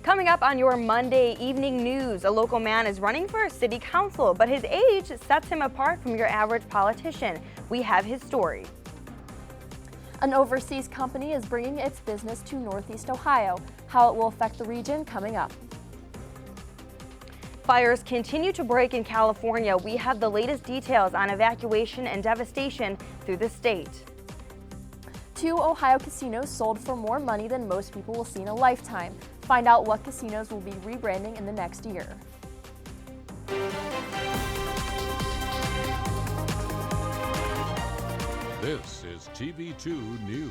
Coming up on your Monday evening news, a local man is running for city council, but his age sets him apart from your average politician. We have his story. An overseas company is bringing its business to Northeast Ohio. How it will affect the region coming up. Fires continue to break in California. We have the latest details on evacuation and devastation through the state. 2 Ohio casinos sold for more money than most people will see in a lifetime. Find out what casinos will be rebranding in the next year. This is TV2 News.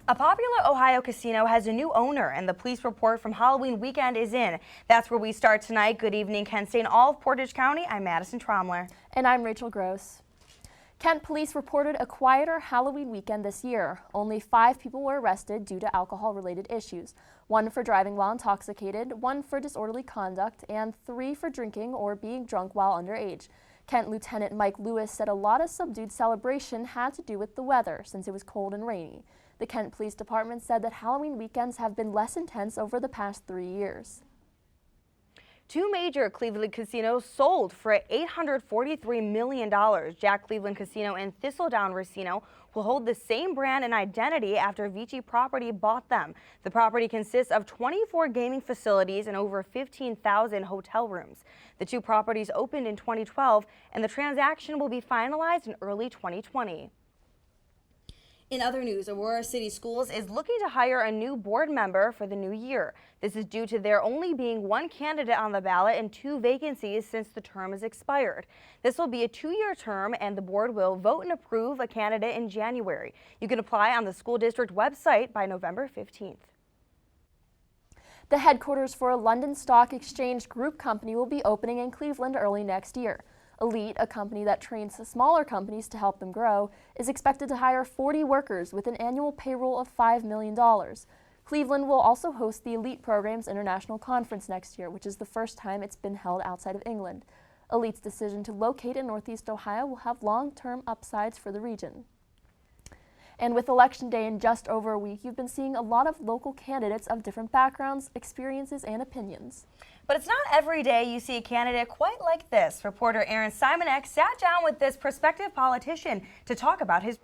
A popular Ohio casino has a new owner, and the police report from Halloween weekend is in. That's where we start tonight. Good evening, Kent State and all of Portage County. I'm Madison Tromler. And I'm Rachel Gross. Kent police reported a quieter Halloween weekend this year. Only 5 people were arrested due to alcohol-related issues. 1 for driving while intoxicated, 1 for disorderly conduct, and 3 for drinking or being drunk while underage. Kent Lieutenant Mike Lewis said a lot of subdued celebration had to do with the weather since it was cold and rainy. The Kent Police Department said that Halloween weekends have been less intense over the past 3 years. 2 major Cleveland casinos sold for $843 million. Jack Cleveland Casino and Thistledown Casino will hold the same brand and identity after Vici Property bought them. The property consists of 24 gaming facilities and over 15,000 hotel rooms. The 2 properties opened in 2012, and the transaction will be finalized in early 2020. In other news, Aurora City Schools is looking to hire a new board member for the new year. This is due to there only being 1 candidate on the ballot and 2 vacancies since the term has expired. This will be a 2-year term, and the board will vote and approve a candidate in January. You can apply on the school district website by November 15th. The headquarters for a London Stock Exchange Group company will be opening in Cleveland early next year. Elite, a company that trains smaller companies to help them grow, is expected to hire 40 workers with an annual payroll of $5 million. Cleveland will also host the Elite Program's International Conference next year, which is the first time it's been held outside of England. Elite's decision to locate in Northeast Ohio will have long-term upsides for the region. And with Election Day in just over a week, you've been seeing a lot of local candidates of different backgrounds, experiences, and opinions. But it's not every day you see a candidate quite like this. Reporter Aaron Simonek sat down with this prospective politician to talk about his.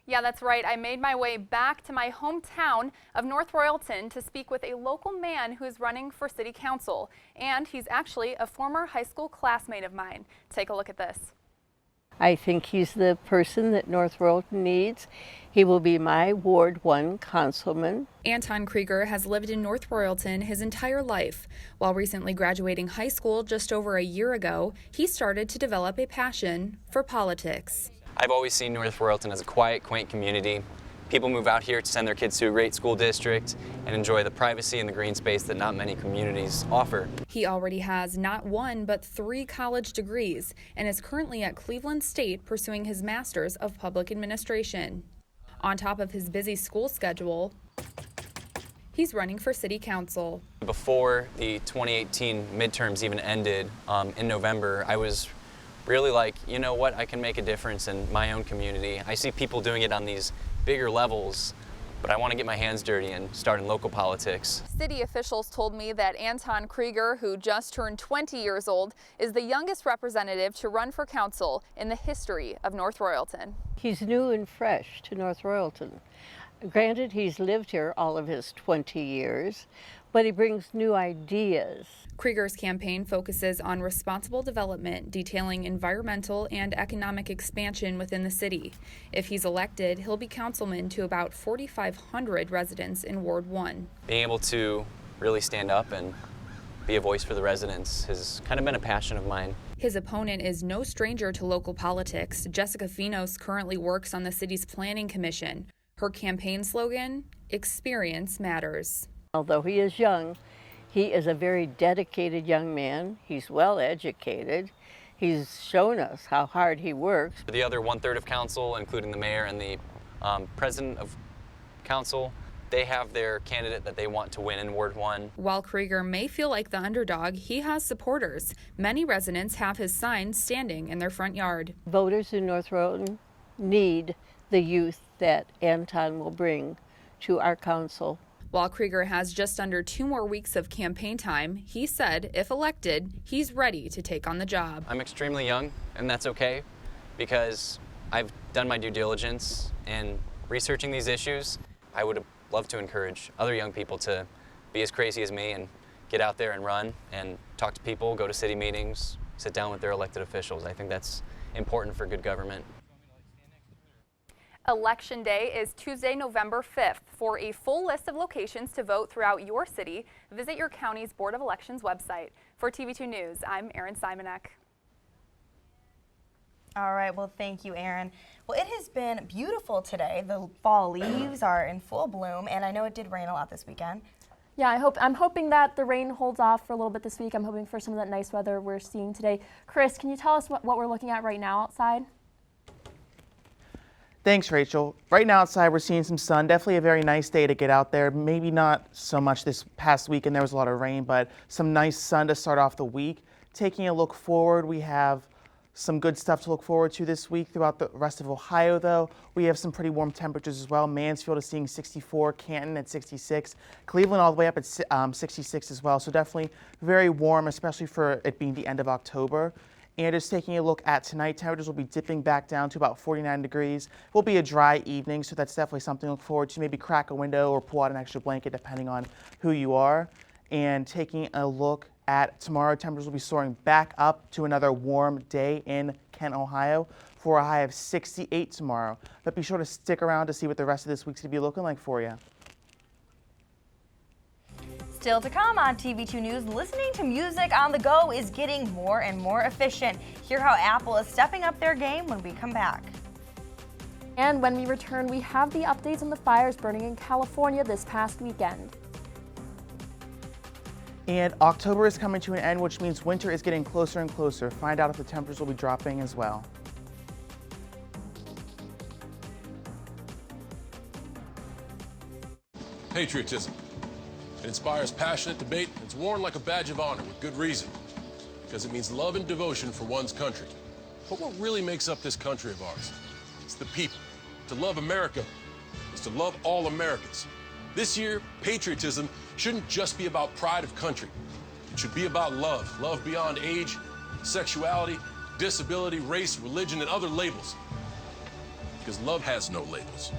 Yeah, that's right. I made my way back to my hometown of North Royalton to speak with a local man who's running for city council. And he's actually a former high school classmate of mine. Take a look at this. I think he's the person that North Royalton needs. He will be my Ward 1 councilman. Anton Krieger has lived in North Royalton his entire life. While recently graduating high school just over a year ago, he started to develop a passion for politics. I've always seen North Royalton as a quiet, quaint community. People move out here to send their kids to a great school district and enjoy the privacy and the green space that not many communities offer. He already has not 1 but 3 college degrees and is currently at Cleveland State pursuing his master's of public administration. On top of his busy school schedule, he's running for city council. Before the 2018 midterms even ended in November, I was really like, you know what, I can make a difference in my own community. I see people doing it on these bigger levels, but I want to get my hands dirty and start in local politics. City officials told me that Anton Krieger, who just turned 20 years old, is the youngest representative to run for council in the history of North Royalton. He's new and fresh to North Royalton. Granted, he's lived here all of his 20 years, but he brings new ideas. Krieger's campaign focuses on responsible development, detailing environmental and economic expansion within the city. If he's elected, he'll be councilman to about 4,500 residents in Ward 1. Being able to really stand up and be a voice for the residents has kind of been a passion of mine. His opponent is no stranger to local politics. Jessica Finos currently works on the city's planning commission. Her campaign slogan, "Experience matters." Although he is young, he is a very dedicated young man. He's well educated. He's shown us how hard he works. The other 1/3 of council, including the mayor and the president of council, they have their candidate that they want to win in Ward 1. While Krieger may feel like the underdog, he has supporters. Many residents have his sign standing in their front yard. Voters in North Royalton need the youth that Anton will bring to our council. While Krieger has just under 2 more weeks of campaign time, he said if elected, he's ready to take on the job. I'm extremely young, and that's okay, because I've done my due diligence in researching these issues. I would love to encourage other young people to be as crazy as me and get out there and run and talk to people, go to city meetings, sit down with their elected officials. I think that's important for good government. Election Day is Tuesday, November 5th. For a full list of locations to vote throughout your city, visit your county's Board of Elections website. For TV2 News, I'm Erin Simonek. All right, well, thank you, Erin. Well, it has been beautiful today. The fall leaves are in full bloom, and I know it did rain a lot this weekend. Yeah, I'm hoping that the rain holds off for a little bit this week. I'm hoping for some of that nice weather we're seeing today. Chris, can you tell us what we're looking at right now outside? Thanks, Rachel. Right now outside we're seeing some sun. Definitely a very nice day to get out there. Maybe not so much this past weekend, there was a lot of rain, but some nice sun to start off the week. Taking a look forward, we have some good stuff to look forward to this week. Throughout the rest of Ohio, though, we have some pretty warm temperatures as well. Mansfield is seeing 64, Canton at 66, Cleveland all the way up at 66 as well. So definitely very warm, especially for it being the end of October. And just taking a look at tonight, temperatures will be dipping back down to about 49 degrees. It will be a dry evening, so that's definitely something to look forward to. Maybe crack a window or pull out an extra blanket depending on who you are. And taking a look at tomorrow, temperatures will be soaring back up to another warm day in Kent, Ohio for a high of 68 tomorrow. But be sure to stick around to see what the rest of this week's going to be looking like for you. Still to come on TV2 News, listening to music on the go is getting more and more efficient. Hear how Apple is stepping up their game when we come back. And when we return, we have the updates on the fires burning in California this past weekend. And October is coming to an end, which means winter is getting closer and closer. Find out if the temperatures will be dropping as well. Patriotism. It inspires passionate debate. It's worn like a badge of honor with good reason, because it means love and devotion for one's country. But what really makes up this country of ours? It's the people. To love America is to love all Americans. This year, patriotism shouldn't just be about pride of country. It should be about love. Love beyond age, sexuality, disability, race, religion, and other labels. Because love has no labels.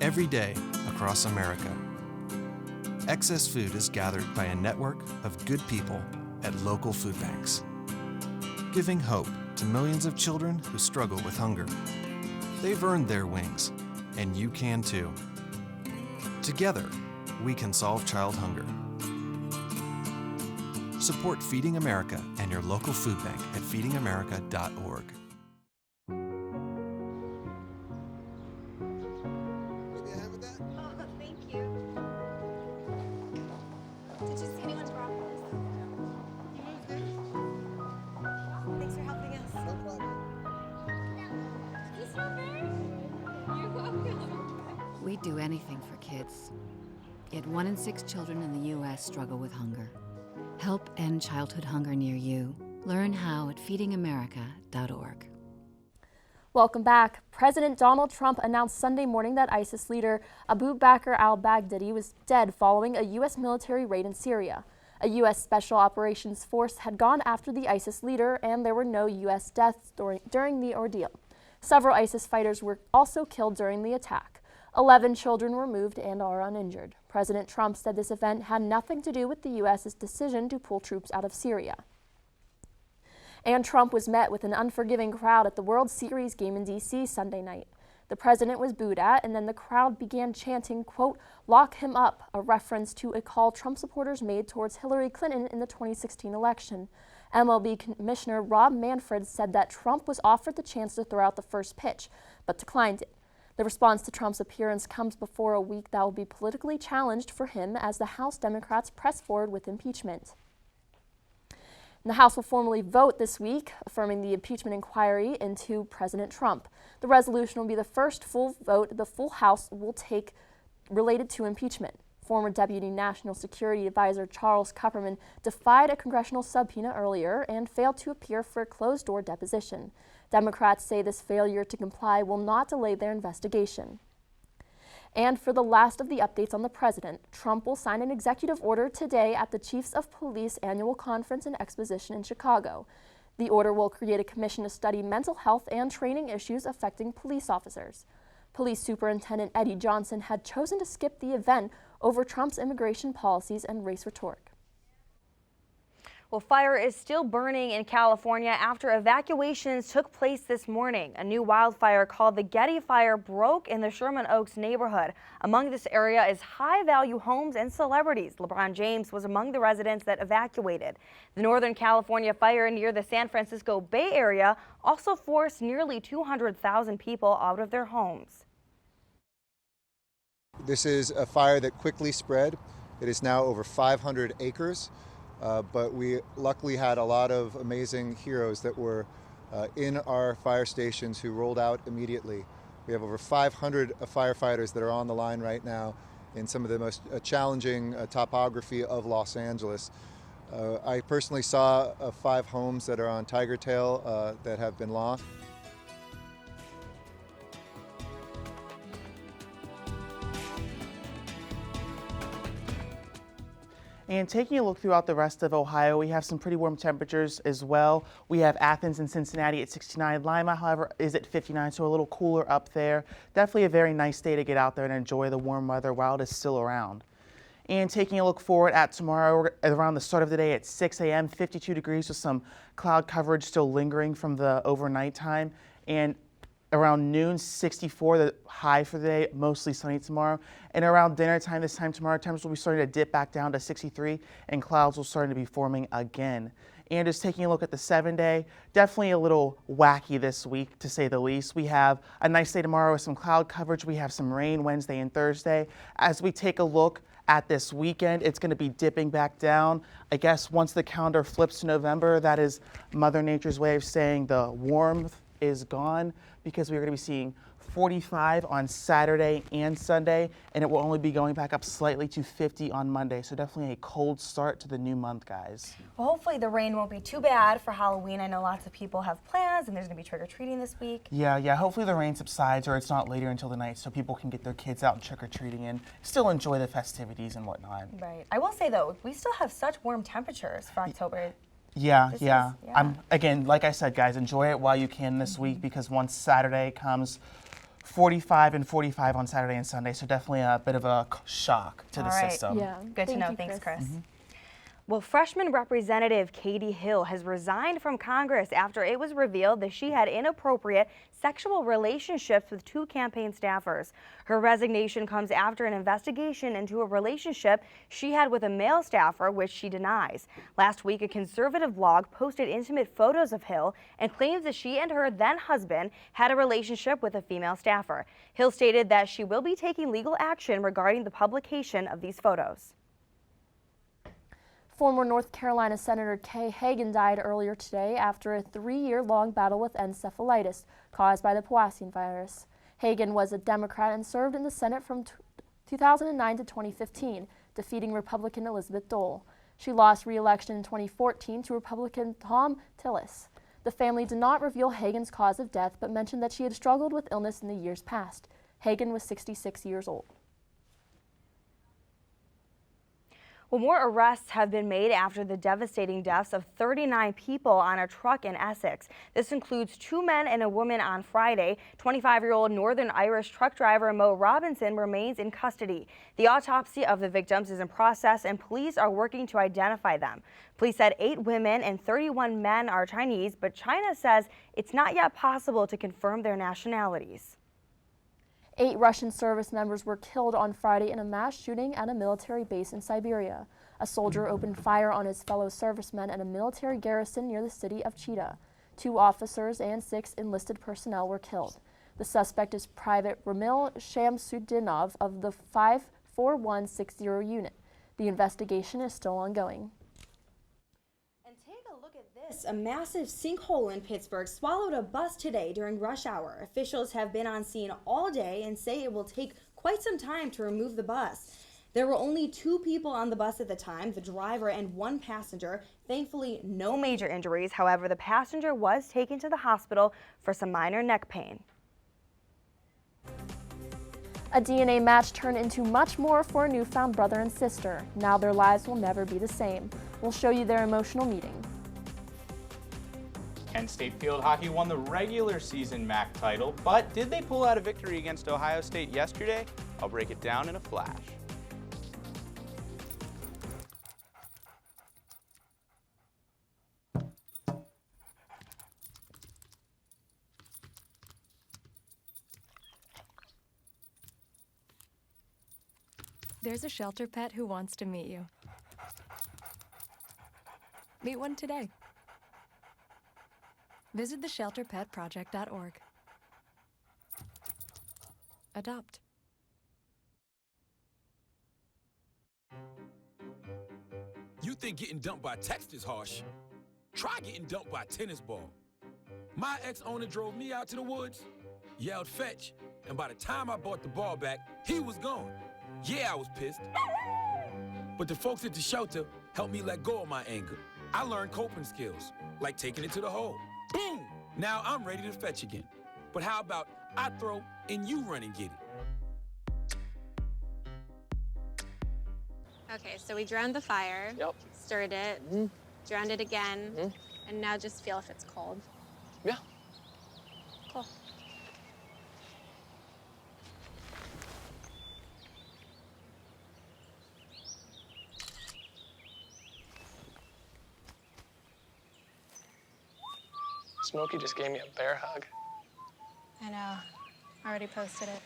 Every day across America, excess food is gathered by a network of good people at local food banks, giving hope to millions of children who struggle with hunger. They've earned their wings, and you can too. Together, we can solve child hunger. Support Feeding America and your local food bank at feedingamerica.org. We'd do anything for kids. Yet 1 in 6 children in the U.S. struggle with hunger. Help end childhood hunger near you. Learn how at feedingamerica.org. Welcome back. President Donald Trump announced Sunday morning that ISIS leader Abu Bakr al-Baghdadi was dead following a U.S. military raid in Syria. A U.S. Special Operations Force had gone after the ISIS leader, and there were no U.S. deaths during the ordeal. Several ISIS fighters were also killed during the attack. 11 children were moved and are uninjured. President Trump said this event had nothing to do with the U.S.'s decision to pull troops out of Syria. And Trump was met with an unforgiving crowd at the World Series game in D.C. Sunday night. The president was booed at, and then the crowd began chanting, quote, "Lock him up," a reference to a call Trump supporters made towards Hillary Clinton in the 2016 election. MLB Commissioner Rob Manfred said that Trump was offered the chance to throw out the first pitch, but declined it. The response to Trump's appearance comes before a week that will be politically challenged for him as the House Democrats press forward with impeachment. And the House will formally vote this week, affirming the impeachment inquiry into President Trump. The resolution will be the first full vote the full House will take related to impeachment. Former Deputy National Security Advisor Charles Kupperman defied a congressional subpoena earlier and failed to appear for a closed-door deposition. Democrats say this failure to comply will not delay their investigation. And for the last of the updates on the president, Trump will sign an executive order today at the Chiefs of Police Annual Conference and Exposition in Chicago. The order will create a commission to study mental health and training issues affecting police officers. Police Superintendent Eddie Johnson had chosen to skip the event over Trump's immigration policies and race rhetoric. Well, fire is still burning in California after evacuations took place this morning. A new wildfire called the Getty Fire broke in the Sherman Oaks neighborhood. Among this area is high-value homes and celebrities. LeBron James was among the residents that evacuated. The Northern California fire near the San Francisco Bay Area also forced nearly 200,000 people out of their homes. This is a fire that quickly spread. It is now over 500 acres. But we luckily had a lot of amazing heroes that were in our fire stations who rolled out immediately. We have over 500 firefighters that are on the line right now in some of the most challenging topography of Los Angeles. I personally saw 5 homes that are on Tiger Tail that have been lost. And taking a look throughout the rest of Ohio, we have some pretty warm temperatures as well. We have Athens and Cincinnati at 69. Lima, however, is at 59, so a little cooler up there. Definitely a very nice day to get out there and enjoy the warm weather while it is still around. And taking a look forward at tomorrow, around the start of the day at 6 a.m., 52 degrees with some cloud coverage still lingering from the overnight time. And around noon, 64, the high for the day, mostly sunny tomorrow. And around dinner time this time tomorrow, temps will be starting to dip back down to 63, and clouds will start to be forming again. And just taking a look at the 7-day, definitely a little wacky this week, to say the least. We have a nice day tomorrow with some cloud coverage. We have some rain Wednesday and Thursday. As we take a look at this weekend, it's going to be dipping back down. I guess once the calendar flips to November, that is Mother Nature's way of saying the warmth is gone, because we're going to be seeing 45 on Saturday and Sunday, and it will only be going back up slightly to 50 on Monday. So definitely a cold start to the new month, guys. Well, hopefully the rain won't be too bad for Halloween. I know lots of people have plans, and there's going to be trick-or-treating this week. Yeah, hopefully the rain subsides, or it's not later until the night, so people can get their kids out trick-or-treating and still enjoy the festivities and whatnot. Right. I will say, though, we still have such warm temperatures for October. Yeah. Again, like I said, guys, enjoy it while you can this week, because once Saturday comes, 45 and 45 on Saturday and Sunday, so definitely a bit of a shock to the system. Yeah. Good to know. Thanks, Chris. Well, freshman Representative Katie Hill has resigned from Congress after it was revealed that she had inappropriate sexual relationships with 2 campaign staffers. Her resignation comes after an investigation into a relationship she had with a male staffer, which she denies. Last week, a conservative blog posted intimate photos of Hill and claims that she and her then husband had a relationship with a female staffer. Hill stated that she will be taking legal action regarding the publication of these photos. Former North Carolina Senator Kay Hagan died earlier today after a 3-year-long battle with encephalitis caused by the Powassan virus. Hagan was a Democrat and served in the Senate from 2009 to 2015, defeating Republican Elizabeth Dole. She lost re-election in 2014 to Republican Tom Tillis. The family did not reveal Hagan's cause of death, but mentioned that she had struggled with illness in the years past. Hagan was 66 years old. Well, more arrests have been made after the devastating deaths of 39 people on a truck in Essex. This includes 2 men and a woman on Friday. 25-year-old Northern Irish truck driver Mo Robinson remains in custody. The autopsy of the victims is in process, and police are working to identify them. Police said 8 women and 31 men are Chinese, but China says it's not yet possible to confirm their nationalities. 8 Russian service members were killed on Friday in a mass shooting at a military base in Siberia. A soldier opened fire on his fellow servicemen at a military garrison near the city of Chita. 2 officers and 6 enlisted personnel were killed. The suspect is Private Ramil Shamsudinov of the 54160 unit. The investigation is still ongoing. A massive sinkhole in Pittsburgh swallowed a bus today during rush hour. Officials have been on scene all day and say it will take quite some time to remove the bus. There were only 2 people on the bus at the time, the driver and 1 passenger. Thankfully, no major injuries. However, the passenger was taken to the hospital for some minor neck pain. A DNA match turned into much more for a newfound brother and sister. Now their lives will never be the same. We'll show you their emotional meeting. Kent State field hockey won the regular season MAC title, but did they pull out a victory against Ohio State yesterday? I'll break it down in a flash. There's a shelter pet who wants to meet you. Meet one today. Visit theshelterpetproject.org. Adopt. You think getting dumped by text is harsh? Try getting dumped by a tennis ball. My ex-owner drove me out to the woods, yelled fetch, and by the time I bought the ball back, he was gone. Yeah, I was pissed. But the folks at the shelter helped me let go of my anger. I learned coping skills, like taking it to the hole. Boom! Now I'm ready to fetch again. But how about I throw and you run and get it? Okay, so we drowned the fire, stirred it, drowned it again, and now just feel if it's cold. Yeah. Cool. Smokey just gave me a bear hug. I know. I already posted it.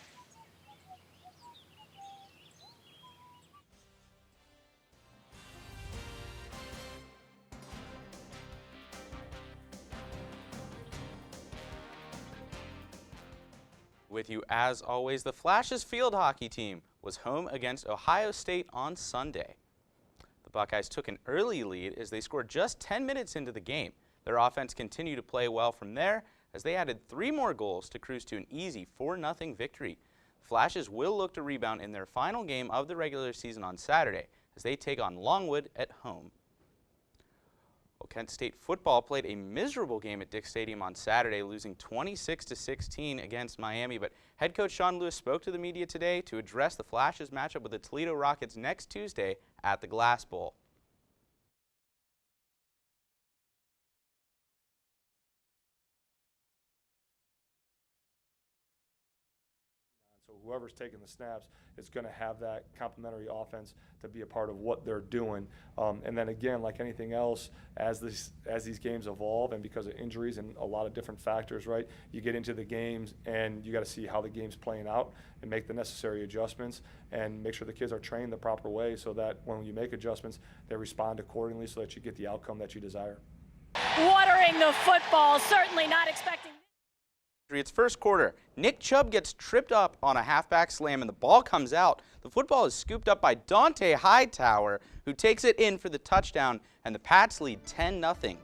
With you as always, the Flash's field hockey team was home against Ohio State on Sunday. The Buckeyes took an early lead as they scored just 10 minutes into the game. Their offense continued to play well from there as they added 3 more goals to cruise to an easy 4-0 victory. Flashes will look to rebound in their final game of the regular season on Saturday as they take on Longwood at home. Well, Kent State football played a miserable game at Dick Stadium on Saturday, losing 26-16 against Miami. But head coach Sean Lewis spoke to the media today to address the Flashes matchup with the Toledo Rockets next Tuesday at the Glass Bowl. So whoever's taking the snaps is going to have that complementary offense to be a part of what they're doing. And then again, like anything else, as these games evolve and because of injuries and a lot of different factors, right, you get into the games and you got to see how the game's playing out and make the necessary adjustments and make sure the kids are trained the proper way so that when you make adjustments, they respond accordingly so that you get the outcome that you desire. Watering the football, certainly not expecting. It's first quarter. Nick Chubb gets tripped up on a halfback slam and the ball comes out. The football is scooped up by Dante Hightower, who takes it in for the touchdown, and the Pats lead 10-0.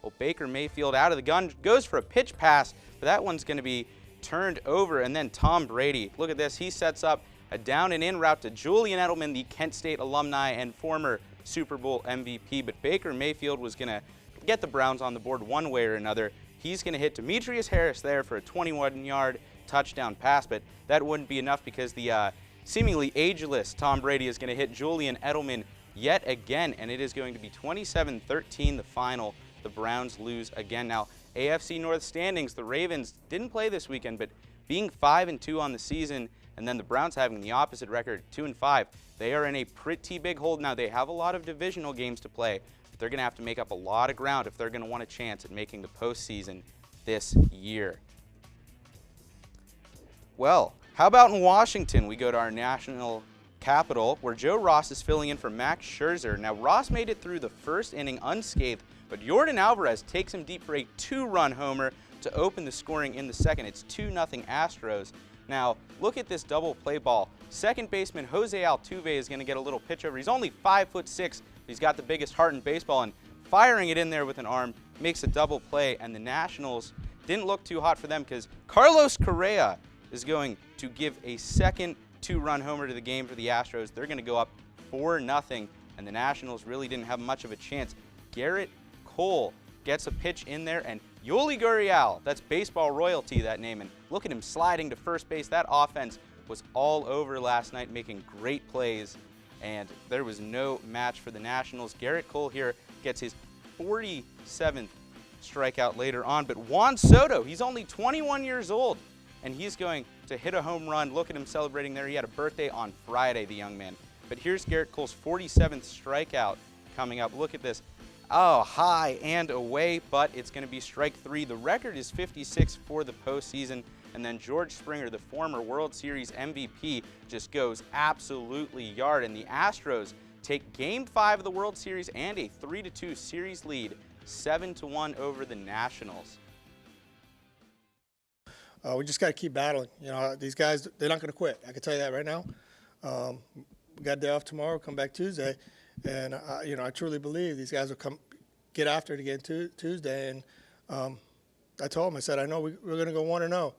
Well, Baker Mayfield out of the gun goes for a pitch pass, but that one's going to be turned over, and then Tom Brady. Look at this. He sets up a down and in route to Julian Edelman, the Kent State alumni and former Super Bowl MVP, but Baker Mayfield was going to get the Browns on the board one way or another. He's going to hit Demetrius Harris there for a 21-yard touchdown pass, but that wouldn't be enough because the seemingly ageless Tom Brady is going to hit Julian Edelman yet again, and it is going to be 27-13 the final. The Browns lose again. Now, AFC North standings, the Ravens didn't play this weekend, but being 5-2 on the season, and then the Browns having the opposite record, 2-5, they are in a pretty big hole. Now, they have a lot of divisional games to play, but they're going to have to make up a lot of ground if they're going to want a chance at making the postseason this year. Well, how about in Washington? We go to our national capital where Joe Ross is filling in for Max Scherzer. Now, Ross made it through the first inning unscathed, but Yordan Alvarez takes him deep for a 2-run homer to open the scoring in the second. It's 2-0 Astros. Now, look at this double play ball. Second baseman Jose Altuve is going to get a little pitch over. He's only 5'6". He's got the biggest heart in baseball, and firing it in there with an arm makes a double play, and the Nationals didn't look too hot for them because Carlos Correa is going to give a second 2-run homer to the game for the Astros. They're going to go up 4-0, and the Nationals really didn't have much of a chance. Garrett Cole gets a pitch in there, and Yuli Gurriel, that's baseball royalty, that name, and look at him sliding to first base. That offense was all over last night, making great plays, and there was no match for the Nationals. Garrett Cole here gets his 47th strikeout later on, but Juan Soto, he's only 21 years old, and he's going to hit a home run. Look at him celebrating there. He had a birthday on Friday, the young man. But here's Garrett Cole's 47th strikeout coming up. Look at this. Oh, high and away, but it's going to be strike 3. The record is 56 for the postseason. And then George Springer, the former World Series MVP, just goes absolutely yard. And the Astros take Game 5 of the World Series and a 3-2 series lead, 7-1 over the Nationals. We just got to keep battling. You know, these guys, they're not going to quit. I can tell you that right now. We got a day off tomorrow, come back Tuesday. And, you know, I truly believe these guys will get after it again Tuesday. And I told them, I said, I know we're going to go 1-0.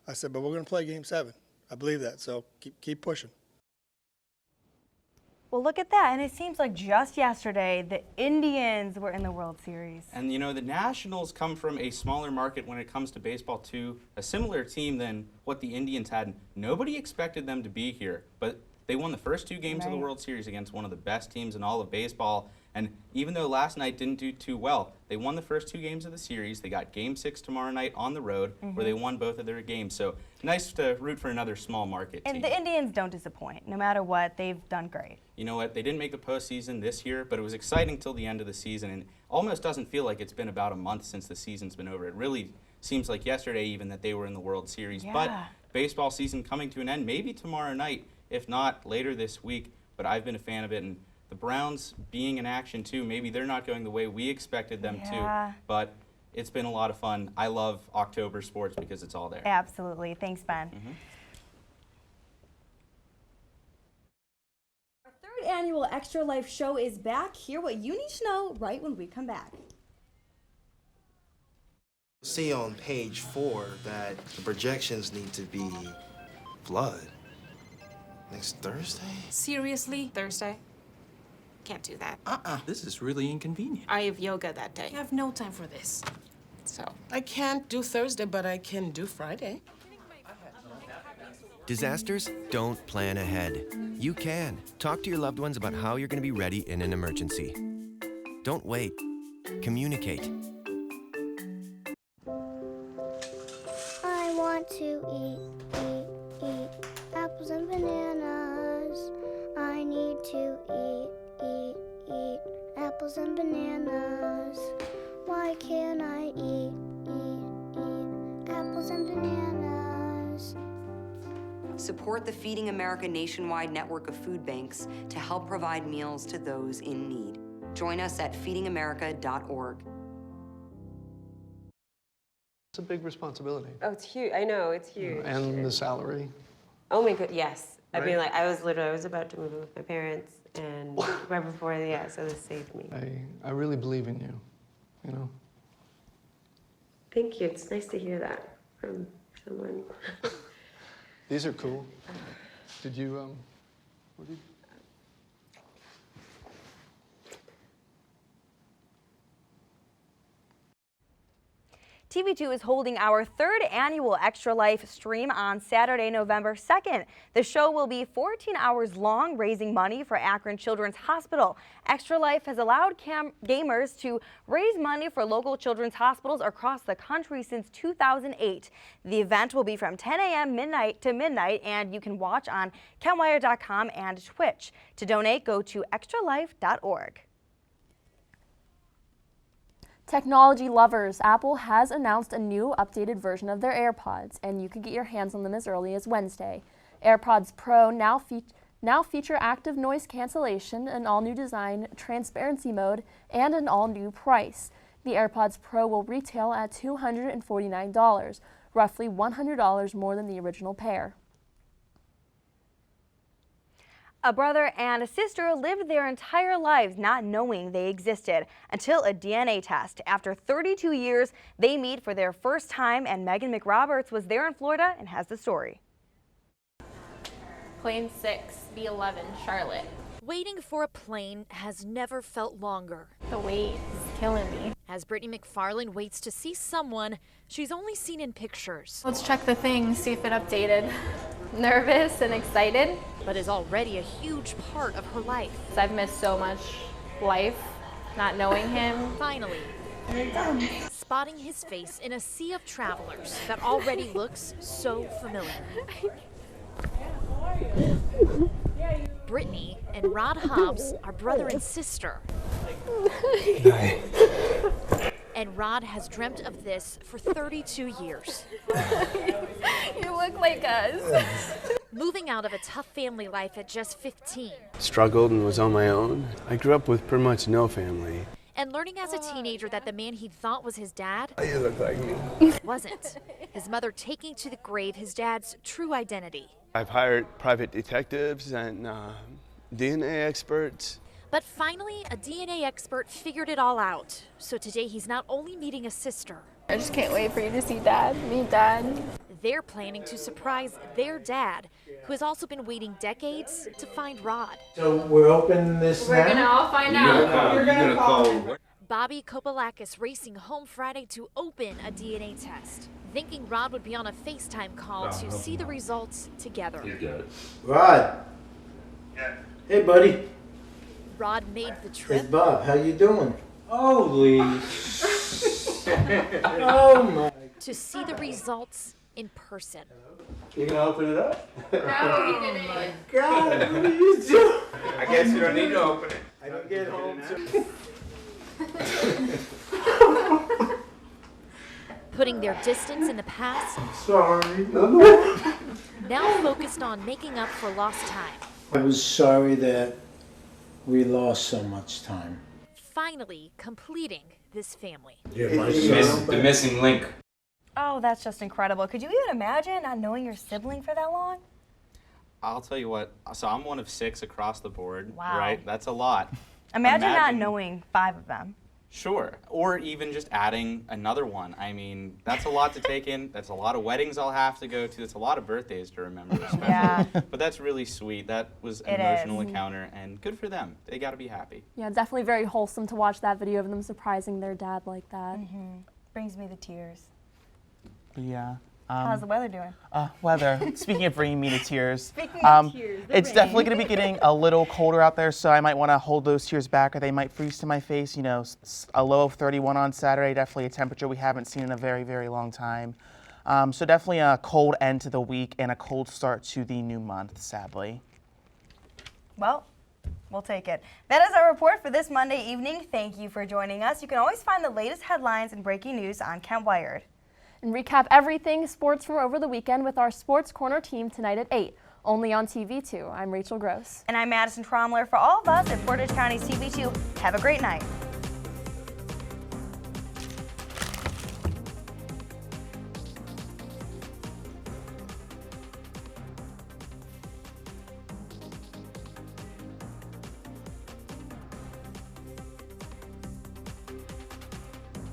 I said, but we're going to play Game 7. I believe that. So keep pushing. Well, look at that. And it seems like just yesterday, the Indians were in the World Series. And, you know, the Nationals come from a smaller market when it comes to baseball, too. A similar team than what the Indians had. Nobody expected them to be here, but they won the first 2 games of the World Series against one of the best teams in all of baseball. And even though last night didn't do too well, they won the first 2 games of the series. They got Game 6 tomorrow night on the road, where they won both of their games. So nice to root for another small market team. And the Indians don't disappoint. No matter what, they've done great. You know what? They didn't make the postseason this year, but it was exciting till the end of the season. And almost doesn't feel like it's been about a month since the season's been over. It really seems like yesterday even that they were in the World Series. Yeah. But baseball season coming to an end, maybe tomorrow night, if not later this week. But I've been a fan of it. And the Browns being in action too, maybe they're not going the way we expected them to, but it's been a lot of fun. I love October sports because it's all there. Absolutely. Thanks, Ben. Our 3rd annual Extra Life show is back. Hear what you need to know right when we come back. See on page 4 that the projections need to be blood. Next Thursday? Seriously? Thursday? Can't do that. This is really inconvenient. I have yoga that day. I have no time for this. So. I can't do Thursday, but I can do Friday. Disasters don't plan ahead. You can. Talk to your loved ones about how you're going to be ready in an emergency. Don't wait. Communicate. I want to eat apples and bananas. I need to eat apples and bananas. Why can't I eat apples and bananas? Support the Feeding America nationwide network of food banks to help provide meals to those in need. Join us at feedingamerica.org. It's a big responsibility. Oh, it's huge. I know, it's huge. And the salary. Oh my god, yes. I mean, Right? like, I was about to move in with my parents, and right before, so this saved me. I really believe in you, you know? Thank you. It's nice to hear that from someone. These are cool. Did you, what did TV2 is holding our 3rd annual Extra Life stream on Saturday, November 2nd. The show will be 14 hours long, raising money for Akron Children's Hospital. Extra Life has allowed gamers to raise money for local children's hospitals across the country since 2008. The event will be from 10 a.m. midnight to midnight, and you can watch on KenWire.com and Twitch. To donate, go to extralife.org. Technology lovers, Apple has announced a new updated version of their AirPods, and you can get your hands on them as early as Wednesday. AirPods Pro now feature active noise cancellation, an all-new design, transparency mode, and an all-new price. The AirPods Pro will retail at $249, roughly $100 more than the original pair. A brother and a sister lived their entire lives not knowing they existed until a DNA test. After 32 years, they meet for their first time, and Megan McRoberts was there in Florida and has the story. Plane 6, B11, Charlotte. Waiting for a plane has never felt longer. The wait is killing me. As Brittany McFarland waits to see someone she's only seen in pictures. Let's check the thing, see if it updated. Nervous and excited. But is already a huge part of her life. I've missed so much life, not knowing him. Finally, spotting his face in a sea of travelers that already looks so familiar. Brittany and Rod Hobbs are brother and sister. And Rod has dreamt of this for 32 years. You look like us. Moving out of a tough family life at just 15. Struggled and was on my own. I grew up with pretty much no family. And learning as a teenager that the man he thought was his dad You look like me. wasn't. His mother taking to the grave his dad's true identity. I've hired private detectives and DNA experts. But finally, a DNA expert figured it all out. So today he's not only meeting a sister. I just can't wait for you to see Dad, meet Dad. They're planning to surprise their dad, who has also been waiting decades to find Rod. So we're open this We're gonna all find out. You're gonna call. Bobby Kopalakis racing home Friday to open a DNA test, thinking Rod would be on a FaceTime call to see the results together. Rod. Hey, buddy. Rod made the trip. It's Bob. How you doing? Holy. Oh my. To see the results in person. You gonna open it up? No, he didn't. Oh my God, what are you doing? I guess you don't need to open it. I don't get home till. Putting their distance in the past, Sorry. now focused on making up for lost time. I was sorry that we lost so much time. Finally completing this family. The missing link. Oh, that's just incredible. Could you even imagine not knowing your sibling for that long? I'll tell you what, so I'm one of 6 across the board, Wow. right? That's a lot. Imagine not knowing 5 of them. Sure, or even just adding another one. I mean, that's a lot to take in. That's a lot of weddings I'll have to go to. That's a lot of birthdays to remember, especially. Yeah. But that's really sweet. That was an It emotional is. encounter, and good for them. They got to be happy. Yeah, definitely very wholesome to watch that video of them surprising their dad like that. Brings me the tears. Yeah. How's the weather doing? Weather. Speaking of bringing me to tears. Speaking of tears, the it's rain. definitely going to be getting a little colder out there, so I might want to hold those tears back, or they might freeze to my face. You know, a low of 31 on Saturday, definitely a temperature we haven't seen in a very, very long time. So definitely a cold end to the week and a cold start to the new month, sadly. Well, we'll take it. That is our report for this Monday evening. Thank you for joining us. You can always find the latest headlines and breaking news on Kent Wired. And recap everything sports from over the weekend with our Sports Corner team tonight at 8, only on TV2. I'm Rachel Gross. And I'm Madison Tromler. For all of us at Portage County's TV2, have a great night.